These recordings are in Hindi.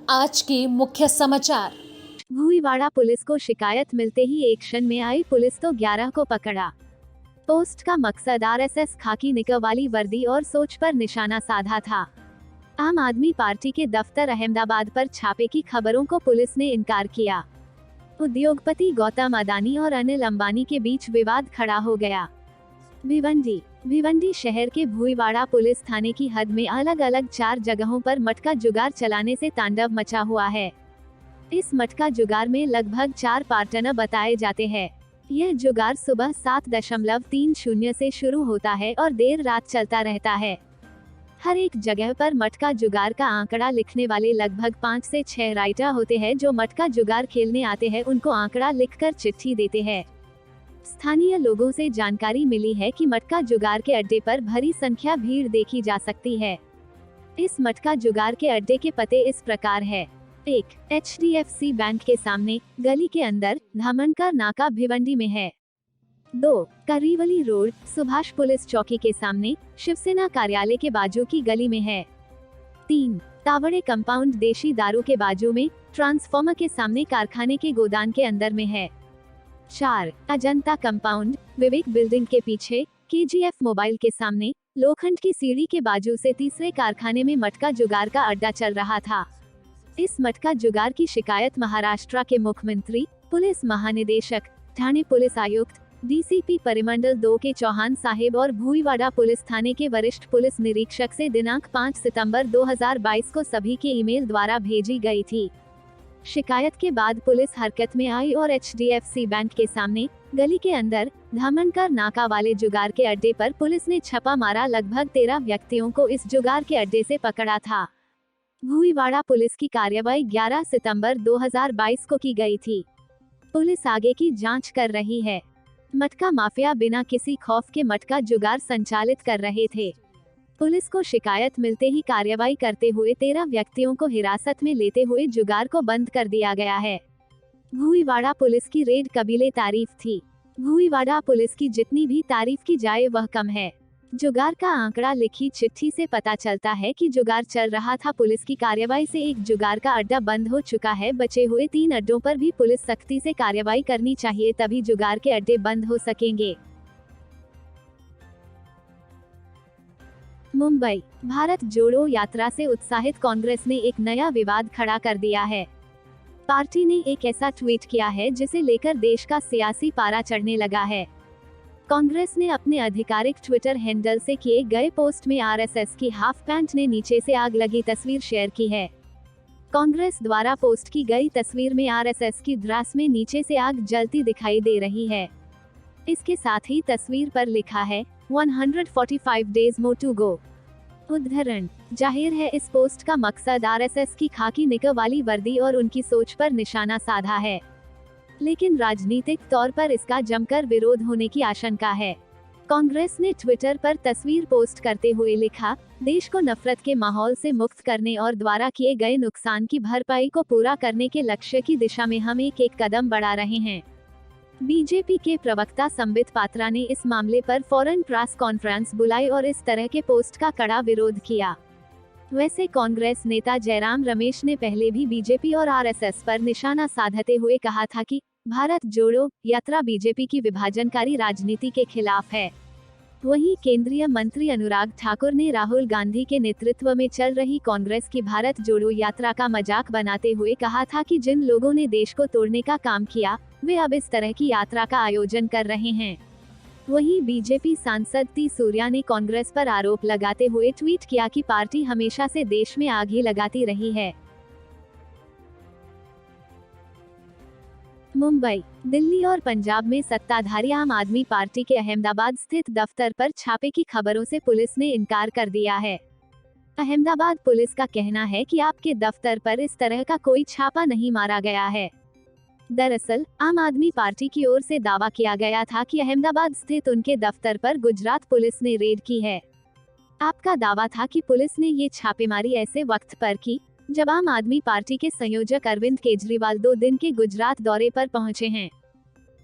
आज के मुख्य समाचार। भूईवाड़ा पुलिस को शिकायत मिलते ही एक्शन में आई पुलिस तो 11 को पकड़ा। पोस्ट का मकसद आरएसएस खाकी निकर वाली वर्दी और सोच पर निशाना साधा था। आम आदमी पार्टी के दफ्तर अहमदाबाद पर छापे की खबरों को पुलिस ने इनकार किया। उद्योगपति गौतम अदानी और अनिल अंबानी के बीच विवाद खड़ा हो गया। भिवंडी शहर के भूईवाड़ा पुलिस थाने की हद में अलग अलग 4 जगहों पर मटका जुगार चलाने से तांडव मचा हुआ है। इस मटका जुगार में लगभग 4 पार्टनर बताए जाते हैं। यह जुगार सुबह 7:30 से शुरू होता है और देर रात चलता रहता है। हर एक जगह पर मटका जुगार का आंकड़ा लिखने वाले लगभग 5 से 6 राइटर होते हैं जो मटका जुगार खेलने आते हैं, उनको आंकड़ा लिखकर चिट्ठी देते हैं। स्थानीय लोगों से जानकारी मिली है कि मटका जुगार के अड्डे पर भरी संख्या भीड़ देखी जा सकती है। इस मटका जुगार के अड्डे के पते इस प्रकार है। 1. HDFC बैंक के सामने गली के अंदर धामनकर नाका भिवंडी में है। 2. करीवली रोड सुभाष पुलिस चौकी के सामने शिवसेना कार्यालय के बाजू की गली में है। 3. तावड़े कंपाउंड देशी दारू के बाजू में ट्रांसफॉर्मर के सामने कारखाने के गोदान के अंदर में है। 4. अजंता कंपाउंड विवेक बिल्डिंग के पीछे KGF मोबाइल के सामने लोखंड की सीढ़ी के बाजू से तीसरे कारखाने में मटका जुगार का अड्डा चल रहा था। इस मटका जुगार की शिकायत महाराष्ट्र के मुख्यमंत्री, पुलिस महानिदेशक, ठाणे पुलिस आयुक्त, DCP परिमंडल 2 के चौहान साहिब और भूईवाड़ा पुलिस थाने के वरिष्ठ पुलिस निरीक्षक से दिनांक 5 सितंबर 2022 को सभी के ईमेल द्वारा भेजी गई थी। शिकायत के बाद पुलिस हरकत में आई और HDFC बैंक के सामने गली के अंदर धामनकर नाका वाले जुगार के अड्डे पर पुलिस ने छापा मारा। लगभग 13 व्यक्तियों को इस जुगार के अड्डे से पकड़ा था। भूईवाड़ा पुलिस की कार्रवाई 11 सितंबर 2022 को की गई थी। पुलिस आगे की जांच कर रही है। मटका माफिया बिना किसी खौफ के मटका जुगार संचालित कर रहे थे। पुलिस को शिकायत मिलते ही कार्रवाई करते हुए 13 व्यक्तियों को हिरासत में लेते हुए जुगार को बंद कर दिया गया है। भूईवाड़ा पुलिस की रेड काबिले तारीफ थी। भूईवाड़ा पुलिस की जितनी भी तारीफ की जाए वह कम है। जुगार का आंकड़ा लिखी चिट्ठी से पता चलता है कि जुगार चल रहा था। पुलिस की कार्रवाई से एक जुगार का अड्डा बंद हो चुका है। बचे हुए 3 अड्डों पर भी पुलिस सख्ती से कार्रवाई करनी चाहिए, तभी जुगार के अड्डे बंद हो सकेंगे। मुंबई भारत जोड़ो यात्रा से उत्साहित कांग्रेस ने एक नया विवाद खड़ा कर दिया है। पार्टी ने एक ऐसा ट्वीट किया है जिसे लेकर देश का सियासी पारा चढ़ने लगा है। कांग्रेस ने अपने आधिकारिक ट्विटर हैंडल से किए गए पोस्ट में आरएसएस की हाफ पैंट ने नीचे से आग लगी तस्वीर शेयर की है। कांग्रेस द्वारा पोस्ट की गई तस्वीर में आरएसएस की ड्रेस में नीचे से आग जलती दिखाई दे रही है। इसके साथ ही तस्वीर पर लिखा है 145 डेज मोर टू गो। उद्धरण, जाहिर है इस पोस्ट का मकसद आरएसएस की खाकी निकर वाली वर्दी और उनकी सोच पर निशाना साधा है, लेकिन राजनीतिक तौर पर इसका जमकर विरोध होने की आशंका है। कांग्रेस ने ट्विटर पर तस्वीर पोस्ट करते हुए लिखा, देश को नफरत के माहौल से मुक्त करने और द्वारा किए गए नुकसान की भरपाई को पूरा करने के लक्ष्य की दिशा में हम एक कदम बढ़ा रहे हैं। बीजेपी के प्रवक्ता संबित पात्रा ने इस मामले पर फौरन प्रेस कॉन्फ्रेंस बुलाई और इस तरह के पोस्ट का कड़ा विरोध किया। वैसे कांग्रेस नेता जयराम रमेश ने पहले भी बीजेपी और आरएसएस पर निशाना साधते हुए कहा था कि भारत जोड़ो यात्रा बीजेपी की विभाजनकारी राजनीति के खिलाफ है। वहीं केंद्रीय मंत्री अनुराग ठाकुर ने राहुल गांधी के नेतृत्व में चल रही कांग्रेस की भारत जोड़ो यात्रा का मजाक बनाते हुए कहा था कि जिन लोगों ने देश को तोड़ने का काम किया वे अब इस तरह की यात्रा का आयोजन कर रहे हैं। वहीं बीजेपी सांसद टी सूर्या ने कांग्रेस पर आरोप लगाते हुए ट्वीट किया कि पार्टी हमेशा से देश में आग ही लगाती रही है। मुंबई, दिल्ली और पंजाब में सत्ताधारी आम आदमी पार्टी के अहमदाबाद स्थित दफ्तर पर छापे की खबरों से पुलिस ने इनकार कर दिया है। अहमदाबाद पुलिस का कहना है कि आपके दफ्तर पर इस तरह का कोई छापा नहीं मारा गया है। दरअसल आम आदमी पार्टी की ओर से दावा किया गया था कि अहमदाबाद स्थित उनके दफ्तर पर गुजरात पुलिस ने रेड की है। आपका दावा था कि पुलिस ने ये छापेमारी ऐसे वक्त पर की जब आम आदमी पार्टी के संयोजक अरविंद केजरीवाल 2 दिन के गुजरात दौरे पर पहुंचे हैं।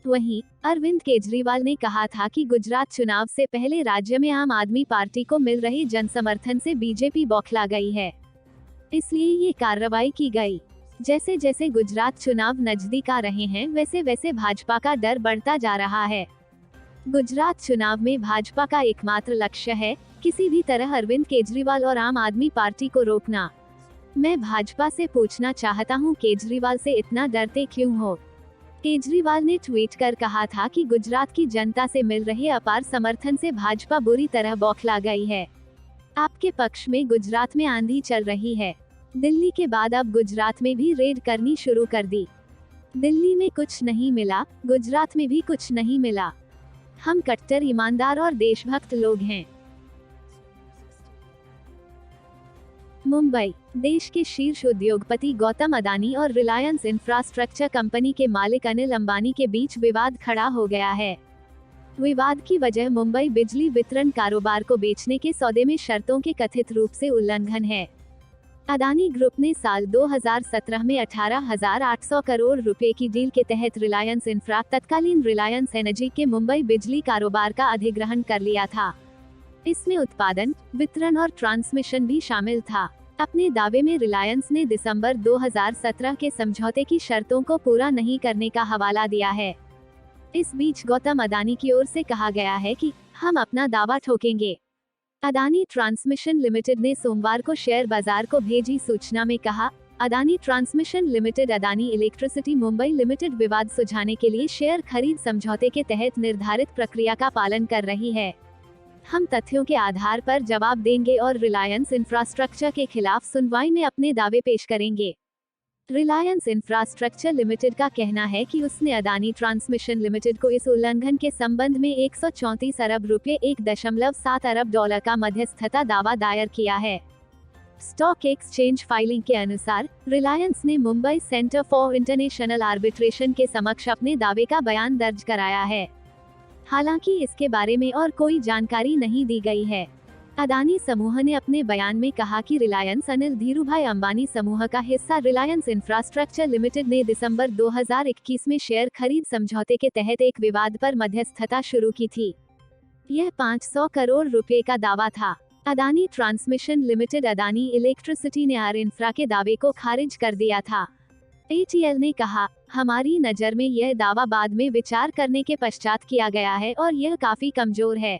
वहीं अरविंद केजरीवाल ने कहा था कि गुजरात चुनाव से पहले राज्य में आम आदमी पार्टी को मिल रही जनसमर्थन से बीजेपी बौखला गई है। इसलिए ये कार्रवाई की गई। जैसे जैसे गुजरात चुनाव नजदीक आ रहे हैं वैसे वैसे भाजपा का डर बढ़ता जा रहा है। गुजरात चुनाव में भाजपा का एकमात्र लक्ष्य है किसी भी तरह अरविंद केजरीवाल और आम आदमी पार्टी को रोकना। मैं भाजपा से पूछना चाहता हूं, केजरीवाल से इतना डरते क्यों हो? केजरीवाल ने ट्वीट कर कहा था कि गुजरात की जनता से मिल रहे अपार समर्थन से भाजपा बुरी तरह बौखला गई है। आपके पक्ष में गुजरात में आंधी चल रही है। दिल्ली के बाद अब गुजरात में भी रेड करनी शुरू कर दी। दिल्ली में कुछ नहीं मिला, गुजरात में भी कुछ नहीं मिला। हम कट्टर ईमानदार और देशभक्त लोग हैं। मुंबई, देश के शीर्ष उद्योगपति गौतम अदानी और रिलायंस इंफ्रास्ट्रक्चर कंपनी के मालिक अनिल अंबानी के बीच विवाद खड़ा हो गया है। विवाद की वजह मुंबई बिजली वितरण कारोबार को बेचने के सौदे में शर्तों के कथित रूप से उल्लंघन है। अदानी ग्रुप ने साल 2017 में 18,800 करोड़ रुपए की डील के तहत रिलायंस इंफ्रा, तत्कालीन रिलायंस एनर्जी के मुंबई बिजली कारोबार का अधिग्रहण कर लिया था। इसमें उत्पादन, वितरण और ट्रांसमिशन भी शामिल था। अपने दावे में रिलायंस ने दिसंबर 2017 के समझौते की शर्तों को पूरा नहीं करने का हवाला दिया है। इस बीच गौतम अदानी की ओर से कहा गया है कि हम अपना दावा ठोकेंगे। अदानी ट्रांसमिशन लिमिटेड ने सोमवार को शेयर बाजार को भेजी सूचना में कहा, Adani transmission limited Adani electricity Mumbai limited विवाद सुलझाने के लिए शेयर खरीद समझौते के तहत निर्धारित प्रक्रिया का पालन कर रही है। हम तथ्यों के आधार पर जवाब देंगे और रिलायंस इंफ्रास्ट्रक्चर के खिलाफ सुनवाई में अपने दावे पेश करेंगे। रिलायंस इंफ्रास्ट्रक्चर लिमिटेड का कहना है कि उसने अदानी ट्रांसमिशन लिमिटेड को इस उल्लंघन के संबंध में 134 अरब रुपये $1.7 अरब का मध्यस्थता दावा दायर किया है। स्टॉक एक्सचेंज फाइलिंग के अनुसार रिलायंस ने Mumbai centre for international arbitration के समक्ष अपने दावे का बयान दर्ज कराया है। हालांकि इसके बारे में और कोई जानकारी नहीं दी गई है। अदानी समूह ने अपने बयान में कहा कि रिलायंस अनिल धीरूभाई अंबानी समूह का हिस्सा रिलायंस इंफ्रास्ट्रक्चर लिमिटेड ने दिसंबर 2021 में शेयर खरीद समझौते के तहत एक विवाद पर मध्यस्थता शुरू की थी। यह 500 करोड़ रुपए का दावा था। Adani transmission limited Adani electricity ने आर इंफ्रा के दावे को खारिज कर दिया था। ATL ने कहा, हमारी नज़र में यह दावा बाद में विचार करने के पश्चात किया गया है और यह काफी कमजोर है।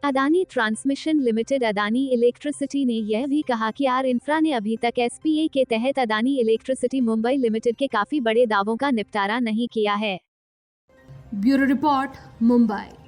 Adani transmission limited Adani electricity ने यह भी कहा कि आर इंफ्रा ने अभी तक SPA के तहत अदानी इलेक्ट्रिसिटी मुंबई लिमिटेड के काफी बड़े दावों का निपटारा नहीं किया है। Bureau report, Mumbai.